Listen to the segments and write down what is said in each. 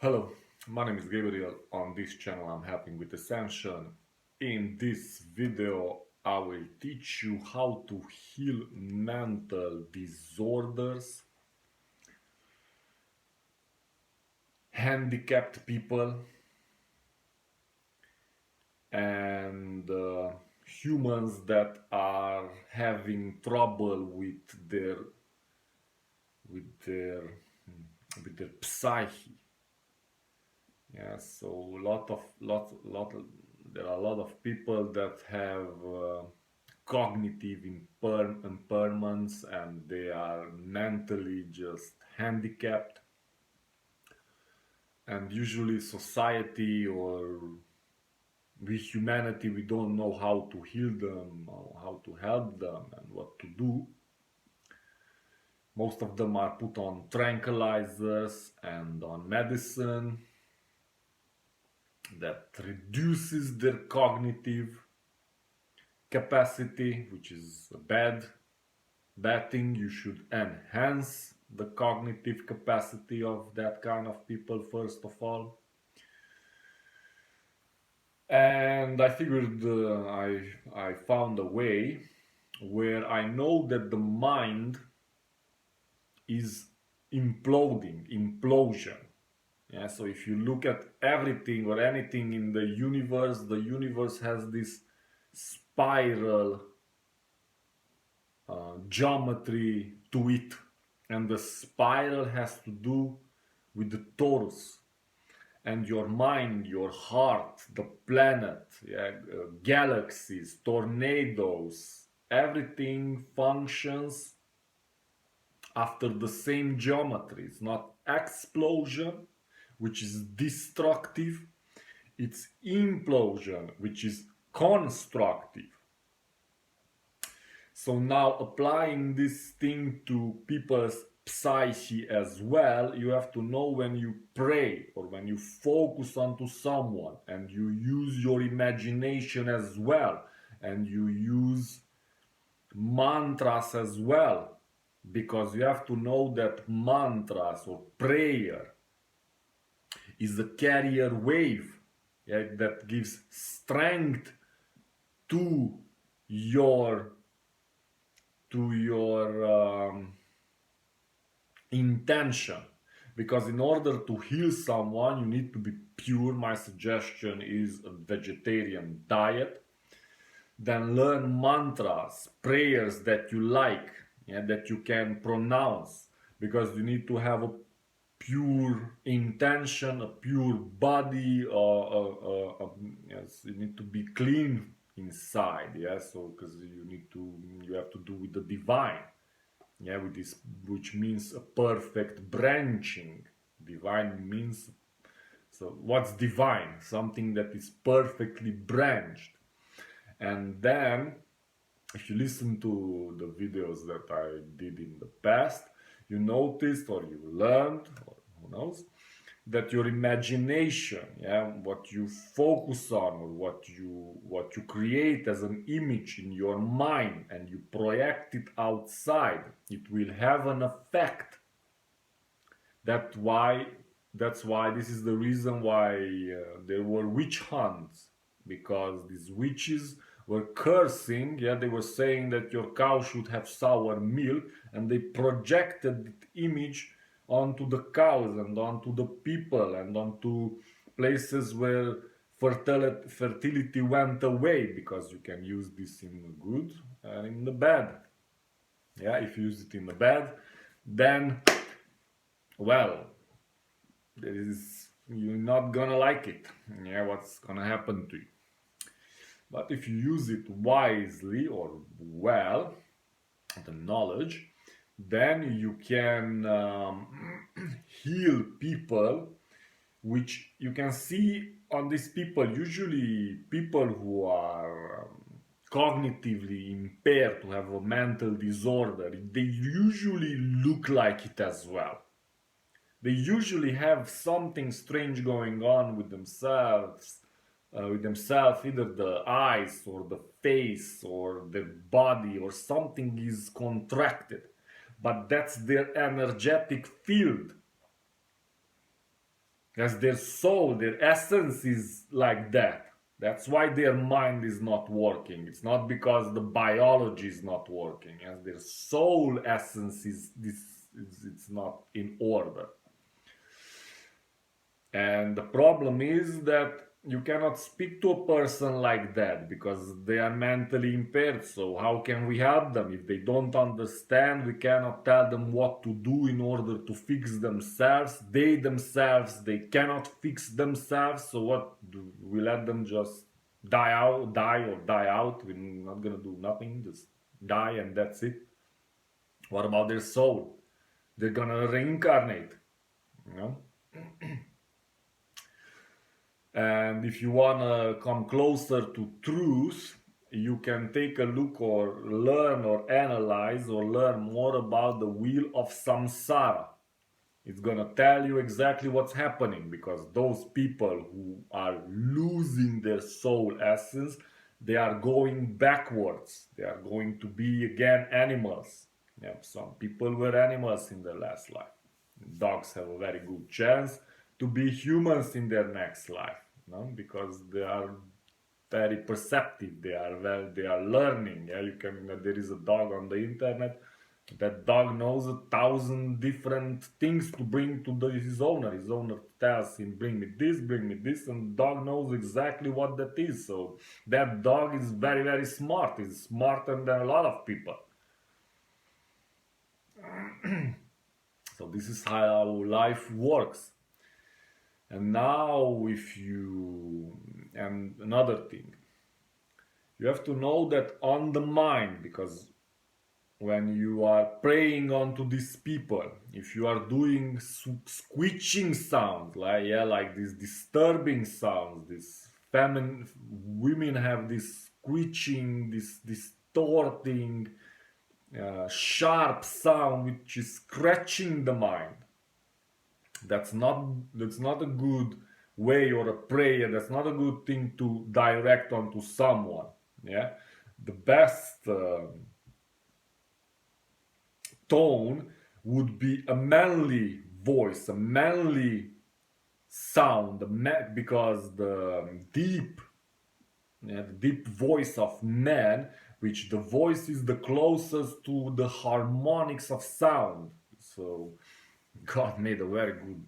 Hello, my name is Gabriel. On this channel I'm helping with Ascension. In this video I will teach you how to heal mental disorders, handicapped people and humans that are having trouble with their with their psyche. Yeah, so there are a lot of people that have cognitive impairments and they are mentally just handicapped. And usually, society or we humanity, we don't know how to heal them, or how to help them, and what to do. Most of them are put on tranquilizers and on medicine that reduces their cognitive capacity, which is a bad thing. You should enhance the cognitive capacity of that kind of people first of all. And I figured I found a way where I know that the mind is implosion. Yeah, so if you look at everything or anything in the universe has this spiral geometry to it, and the spiral has to do with the torus and your mind, your heart, the planet, yeah, galaxies, tornadoes, everything functions after the same geometry. It's not explosion, which is destructive, it's implosion, which is constructive. So now applying this thing to people's psyche as well, you have to know when you pray or when you focus onto someone and you use your imagination as well and you use mantras as well, because you have to know that mantras or prayer is a carrier wave, yeah, that gives strength to your intention. Because in order to heal someone you need to be pure. My suggestion is a vegetarian diet. Then learn mantras, prayers that you like, yeah, that you can pronounce, because you need to have a pure intention, a pure body, yes, you need to be clean inside, yeah. So because you have to do with the divine, yeah, with this, which means a perfect branching. Divine means, so what's divine? Something that is perfectly branched. And then if you listen to the videos that I did in the past, you noticed or you learned, or who knows, that your imagination, yeah, what you focus on or what you create as an image in your mind and you project it outside, it will have an effect. That's why this is the reason why there were witch hunts, because these witches were cursing. Yeah, they were saying that your cow should have sour milk, and they projected the image onto the cows and onto the people and onto places where fertility went away, because you can use this in the good and in the bad. Yeah, if you use it in the bad, then, well, you're not gonna like it. Yeah, what's gonna happen to you? But if you use it wisely or well, the knowledge, then you can heal people, which you can see on these people. Usually people who are cognitively impaired, to have a mental disorder, they usually look like it as well. They usually have something strange going on with themselves, either the eyes or the face or their body, or something is contracted, but that's their energetic field. As their soul, their essence is like that. That's why their mind is not working. It's not because the biology is not working. As their soul essence is it's not in order. And the problem is that you cannot speak to a person like that because they are mentally impaired. So, how can we help them? If they don't understand, we cannot tell them what to do in order to fix themselves. They themselves, they cannot fix themselves. So, what do we let them just die out? We're not gonna do nothing, just die and that's it. What about their soul? They're gonna reincarnate, you know? And if you want to come closer to truth, you can take a look or learn or analyze or learn more about the wheel of samsara. It's going to tell you exactly what's happening, because those people who are losing their soul essence, they are going backwards. They are going to be again animals. Yeah, some people were animals in their last life. Dogs have a very good chance to be humans in their next life, no? Because they are very perceptive. They are learning. Yeah, you can. There is a dog on the internet. That dog knows 1,000 different things to bring to his owner. His owner tells him, bring me this, and the dog knows exactly what that is. So that dog is very, very smart. He's smarter than a lot of people. So this is how life works. And now and another thing, you have to know that on the mind, because when you are praying onto these people, if you are doing squitching sounds, like these disturbing sounds, women have this squitching, this distorting, sharp sound which is scratching the mind. That's not a good way, or a prayer. That's not a good thing to direct onto someone. Yeah, the best tone would be a manly voice, a manly sound, because the deep voice of man, which the voice is the closest to the harmonics of sound. So God made a very good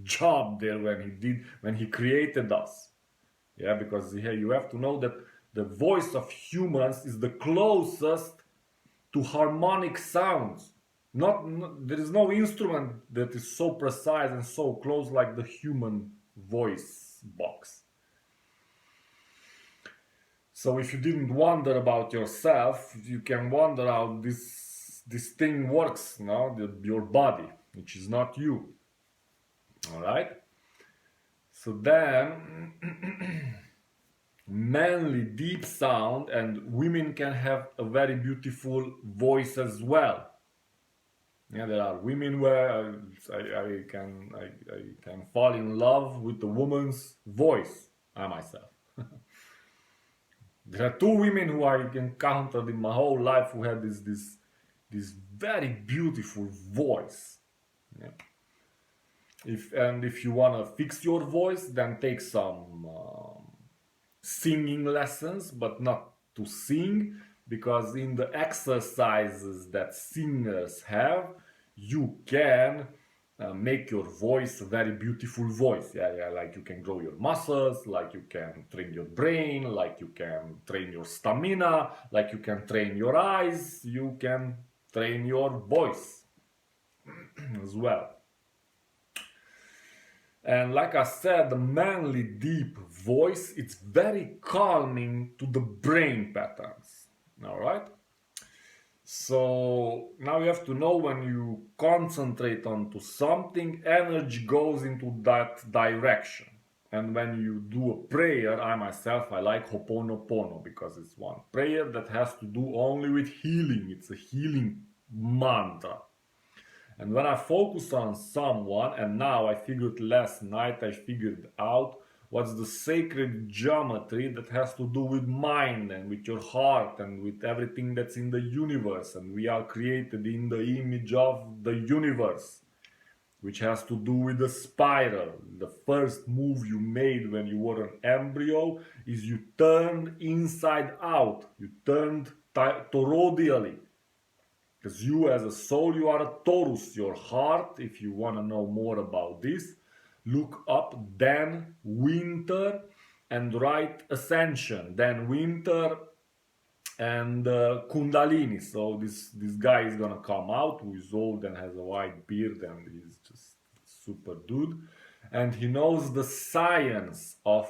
job there when he created us. Yeah, because here you have to know that the voice of humans is the closest to harmonic sounds. There is no instrument that is so precise and so close like the human voice box. So if you didn't wonder about yourself, you can wonder how this thing works, no? Your body, which is not you. All right. So then, manly deep sound, and women can have a very beautiful voice as well. Yeah, there are women where I can fall in love with the woman's voice. I myself. There are two women who I encountered in my whole life who had this very beautiful voice. Yeah. If you wanna fix your voice, then take some singing lessons, but not to sing, because in the exercises that singers have, you can make your voice a very beautiful voice. Yeah, like you can grow your muscles, like you can train your brain, like you can train your stamina, like you can train your eyes, you can train your voice as well. And like I said, the manly deep voice, it's very calming to the brain patterns. All right? So now you have to know, when you concentrate onto something, energy goes into that direction. And when you do a prayer, I like Ho'oponopono, because it's one prayer that has to do only with healing. It's a healing mantra. And when I focus on someone, and now last night I figured out what's the sacred geometry that has to do with mind and with your heart and with everything that's in the universe. And we are created in the image of the universe. which has to do with the spiral. The first move you made when you were an embryo is you turned inside out. You turned toroidally. Because you as a soul, you are a torus. Your heart, if you want to know more about this, look up Dan Winter and write Ascension. Dan Winter and Kundalini. So this guy is gonna come out, who is old and has a white beard, and he's just super dude, and he knows the science of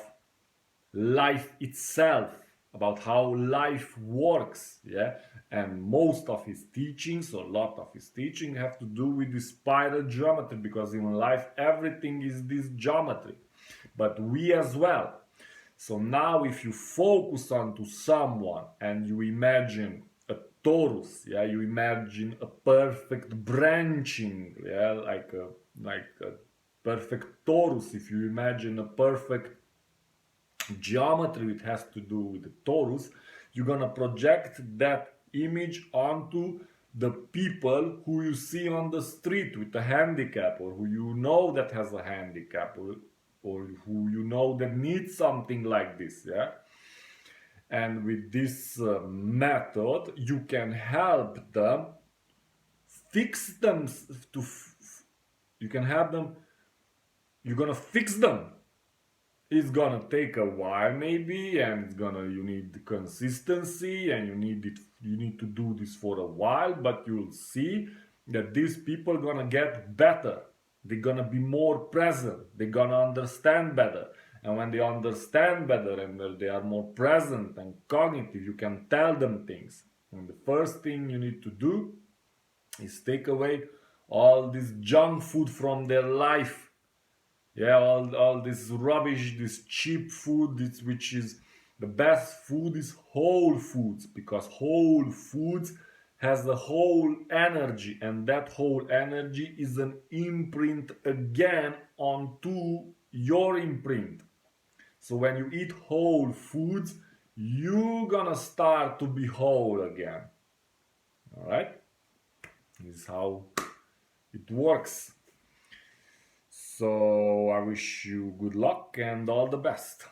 life itself, about how life works. Yeah, and most of his teachings, or a lot of his teaching, have to do with the spiral geometry, because in life everything is this geometry, but we as well. So now if you focus onto someone and you imagine a torus, yeah, you imagine a perfect branching, yeah, like a perfect torus. If you imagine a perfect geometry, it has to do with the torus, you're gonna project that image onto the people who you see on the street with a handicap, or who you know that has a handicap, or who you know that needs something like this. Yeah, and with this method you can help them, fix them you can help them, you're gonna fix them. It's gonna take a while maybe, and you need consistency, and you need to do this for a while, but you'll see that these people are gonna get better. They're gonna be more present, they're gonna understand better, and when they understand better and they are more present and cognitive, you can tell them things. And the first thing you need to do is take away all this junk food from their life. Yeah, all this rubbish, this cheap food, which is the best food is whole foods, because whole foods has the whole energy, and that whole energy is an imprint again onto your imprint. So when you eat whole foods, you're gonna start to be whole again. All right, this is how it works. So I wish you good luck and all the best.